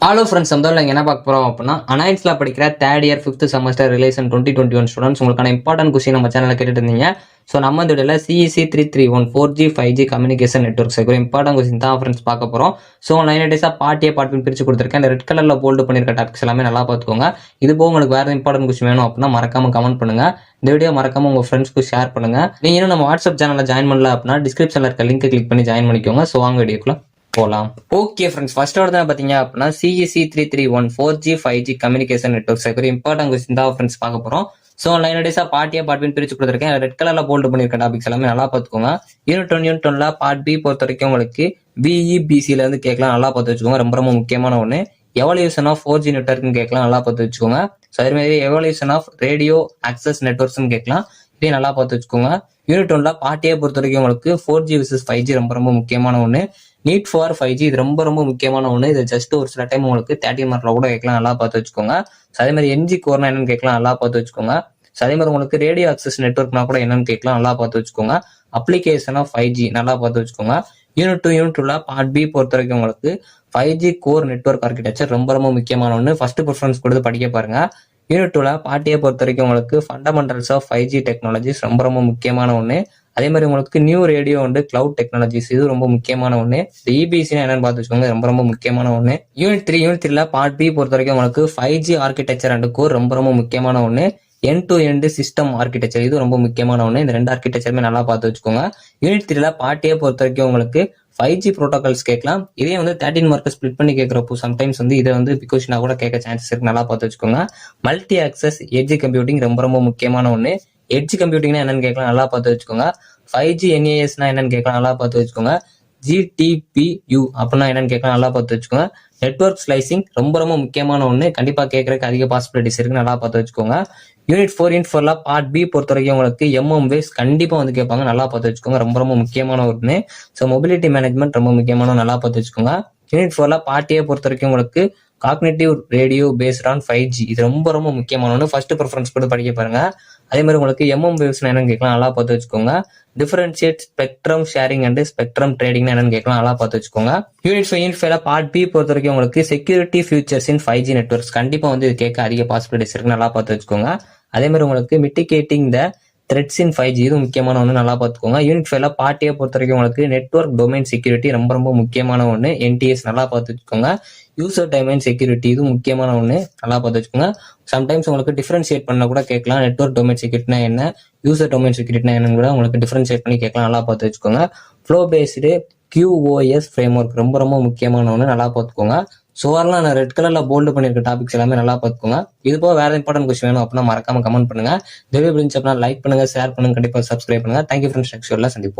Hello friends, நம்ம என்ன பார்க்க போறோம் அப்படின்னா அனாயின்ஸ்ல படிக்கிற third year 5th semester relation 2021 students உங்களுக்கான இம்பார்ட்டன்ட் கொஸ்டின் நம்ம சேனல்ல கேட்டுட்டு இருந்தீங்க. ஸோ நம்ம இந்த வீடியோல CEC331 4G 5G communication networks ஒரு இம்பார்ட்டன்ட் கொஸ்டின் தான் ஃப்ரெண்ட்ஸ் பார்க்க போறோம். ஸோ 9 டேஸா பார்ட் ஏ பார்ட் பிரிச்சு கொடுத்துருக்கேன். இந்த ரெட் கலர்ல போல்டு பண்ணிருக்க டாபிக்ஸ் எல்லாமே நல்லா பார்த்துக்கோங்க. இது போக உங்களுக்கு வேற இம்பார்ட்டன்ட் கொஸ்டின் வேணும் அப்படின்னா மறக்காம கமெண்ட் பண்ணுங்க. இந்த வீடியோ மறக்காம உங்க ஃப்ரெண்ட்ஸ்க்கு ஷேர் பண்ணுங்க. நீங்க இன்னும் நம்ம வாட்ஸ்அப் சேனல்ல ஜாயின் பண்ணல அப்படின்னா டிஸ்கிரிப்ஷன்ல இருக்க லிங்க் கிளிக் பண்ணி ஜாயின் பண்ணிக்கோங்க. ஸோ வாங்க வீடியோக்குள்ள போலாம். ஓகே ஃப்ரெண்ட்ஸ், ஃபர்ஸ்ட் ஆர்டர் தான் பாத்தீங்க அப்படின்னா CEC331 4G 5G communication networks ஒரு இம்பார்ட்டன்ட் கொஸ்டின் தான் ஃப்ரெண்ட்ஸ் பார்க்க போறோம். ஸோ 9 டேஸா பார்ட்டியா பார்ட் பி பிரிச்சு கொடுத்துருக்கேன். ரெட் கலர்ல போல்டு பண்ணிருக்க டாபிக்ஸ் எல்லாமே நல்லா பார்த்துக்கோங்க. யூனிட் 1 பார்ட் பி பொறுத்த வரைக்கும் உங்களுக்கு VEBCல இருந்து கேட்கலாம், நல்லா பார்த்து வச்சுக்கோங்க. ரொம்ப ரொம்ப முக்கியமான ஒண்ணு. எவல்யூஷன் ஆஃப் 4G நெட்வொர்க்னு கேட்கலாம், நல்லா பார்த்து வச்சுக்கோங்க. ஸோ அதே மாதிரி எவல்யூஷன் ஆஃப் ரேடியோ ஆக்சஸ் நெட்வொர்க்ஸ்னு கேட்கலாம், இதையும் நல்லா பார்த்து வச்சுக்கோங்க. யூனிட் 1 பார்ட் ஏ பொறுத்த வரைக்கும் உங்களுக்கு 4G vs 5G ரொம்ப ரொம்ப முக்கியமான ஒண்ணு. நீட் ஃபார் 5G இது ரொம்ப ரொம்ப முக்கியமான ஒண்ணு. இது ஜஸ்ட் ஒரு சில டைம் உங்களுக்கு 30 மார்க்ல கூட கேட்கலாம், நல்லா பார்த்து வச்சுக்கோங்க. அதே மாதிரி MG கோர்னா என்னன்னு கேட்கலாம், நல்லா பார்த்து வச்சுக்கோங்க. அதே மாதிரி உங்களுக்கு ரேடியோ ஆக்சஸ் நெட்வொர்க்னா கூட என்னன்னு கேட்கலாம், நல்லா பார்த்து வச்சுக்கோங்க. அப்ளிகேஷன் ஆஃப் 5G நல்லா பார்த்து வச்சுக்கோங்க. யூனிட் 2 பார்ட் பி பொறுத்த வரைக்கும் உங்களுக்கு 5G கோர் நெட்வொர்க் ஆர்கிடெக்சர் ரொம்ப ரொம்ப முக்கியமான ஒண்ணு. ஃபர்ஸ்ட் ப்ரிஃபரன்ஸ் கொடுத்து படிக்க பாருங்க. யூனிட் 2 பார்ட் ஏ பொறுத்த வரைக்கும் உங்களுக்கு ஃபண்டமெண்டல்ஸ் ஆஃப் 5G டெக்னாலஜிஸ் ரொம்ப ரொம்ப முக்கியமான ஒண்ணு. அதே மாதிரி உங்களுக்கு new radio and cloud technologies இது ரொம்ப முக்கியமான ஒண்ணு. EBC என்னன்னு பார்த்து வச்சுக்கோங்க, ரொம்ப ரொம்ப முக்கியமான ஒண்ணு. யூனிட் 3 பார்ட் பி பொறுத்த வரைக்கும் உங்களுக்கு 5G ஆர்கிடெக்சர் அண்ட் கோர் ரொம்ப ரொம்ப முக்கியமான ஒண்ணு. End to end system architecture இது ரொம்ப முக்கியமான ஒண்ணு. இந்த ரெண்டு ஆர்கிடெக்சருமே நல்லா பார்த்து வச்சுக்கோங்க. யூனிட் 3 பார்ட் ஏ பொறுத்த வரைக்கும் உங்களுக்கு 5G ப்ரோட்டோகால்ஸ் கேட்கலாம். இதே 13 மார்க் ஸ்பிளிட் பண்ணி கேட்கறப்போ சம்டைம்ஸ் இதை பிகோஷனா கூட கேட்க சான்சஸ் இருக்கு, நல்லா பார்த்து வச்சுக்கோங்க. மல்டி ஆக்சஸ் எட்ஜ் கம்ப்யூட்டிங் ரொம்ப ரொம்ப முக்கியமான ஒண்ணு. எட்ஜ் கம்ப்யூட்டிங்னா என்னன்னு கேட்கலாம், நல்லா பார்த்து வச்சுக்கோங்க. 5G NASனா என்னன்னு கேட்கலாம், நல்லா பார்த்து வச்சுக்கோங்க. GTPU அப்படின்னா என்னன்னு கேட்கலாம், நல்லா பார்த்து வச்சுக்கோங்க. நெட்வொர்க் ஸ்லைசிங் ரொம்ப ரொம்ப முக்கியமான ஒண்ணு. கண்டிப்பா கேட்கறதுக்கு அதிக பாசிபிலிட்டிஸ் இருக்கு, நல்லா பார்த்து வச்சுக்கோங்க. யூனிட் 4 பார்ட் பி பொறுத்த வரைக்கும் உங்களுக்கு MM கண்டிப்பா கேட்பாங்க, நல்லா பார்த்து வச்சுக்கோங்க. ரொம்ப ரொம்ப முக்கியமான ஒண்ணு. ஸோ மொபிலிட்டி மேனேஜ்மெண்ட் ரொம்ப முக்கியமான, நல்லா பார்த்து வச்சுக்கோங்க. யூனிட் 4 பார்ட் ஏ பொறுத்த வரைக்கும் உங்களுக்கு cognitive radio based on 5G இது ரொம்ப ரொம்ப முக்கியமான ஒன்று. ஃபர்ஸ்ட் ப்ரிஃபரன்ஸ் கொடுத்து படிக்க பாருங்க. அதே மாதிரி உங்களுக்கு MM என்னன்னு கேட்கலாம், நல்லா பார்த்து வச்சுக்கோங்க. Differentiate spectrum sharing and spectrum trading என்னன்னு கேட்கலாம், நல்லா பார்த்து வச்சுக்கோங்க. யூனிட் 5 பார்ட் பி பொறுத்த வரைக்கும் உங்களுக்கு செக்யூரிட்டி ஃபியூச்சர்ஸ் இன் 5G நெட்வொர்க்ஸ் கண்டிப்பா இது கேட்க அதிக பாசிபிலிட்டிஸ் இருக்கு, நல்லா பார்த்து வச்சுக்கோங்க. அதே மாதிரி உங்களுக்கு மிட்டிகேட்டிங் த த்ரெட்ஸ் இன் 5G இது முக்கியமான ஒன்று, நல்லா பார்த்துக்கோங்க. யூனிட் 5 பார்ட் ஏ பொறுத்த வரைக்கும் உங்களுக்கு நெட்வொர்க் டொமைன் செக்யூரிட்டி ரொம்ப ரொம்ப முக்கியமான ஒன்று. NTS நல்லா பார்த்து வச்சுக்கோங்க. யூசர் டொமைன் செக்யூரிட்டி இது முக்கியமான ஒன்று, நல்லா பார்த்து வச்சுக்கோங்க. சம்டைம்ஸ் உங்களுக்கு டிஃபரன்ஷியேட் பண்ண கூட கேட்கலாம். நெட்வொர்க் டொமைன் செக்யூரிட்டினா என்ன, யூசர் டொமைன் செக்யூரிட்டினா என்னன்னு கூட உங்களுக்கு டிஃபரன்ஷியேட் பண்ணி கேட்கலாம், நல்லா பார்த்து வச்சுக்கோங்க. ஃப்ளோ பேஸ்டு QoS ஃப்ரேம்வொர்க் ரொம்ப ரொம்ப முக்கியமான ஒன்று, நல்லா பார்த்துக்கோங்க. ஸோ வரலாம் நான் ரெட் கலர்ல போல்டு பண்ணிருக்க டாபிக்ஸ் எல்லாமே நல்லா பார்த்துக்கோங்க. இது போக வேற இம்பார்ட்டன்ட் கொஸ்டின் வேணும் அப்படின்னா மறக்காம கமெண்ட் பண்ணுங்க. இந்த வீடியோ பிடிச்சிருந்தா லைக் பண்ணுங்க, ஷேர் பண்ணுங்க, கண்டிப்பா சப்ஸ்கிரைப் பண்ணுங்க. தேங்க்யூ ஃப்ரெண்ட்ஸ், நெக்ஸ்ட் வீடியோல சந்திப்போம்.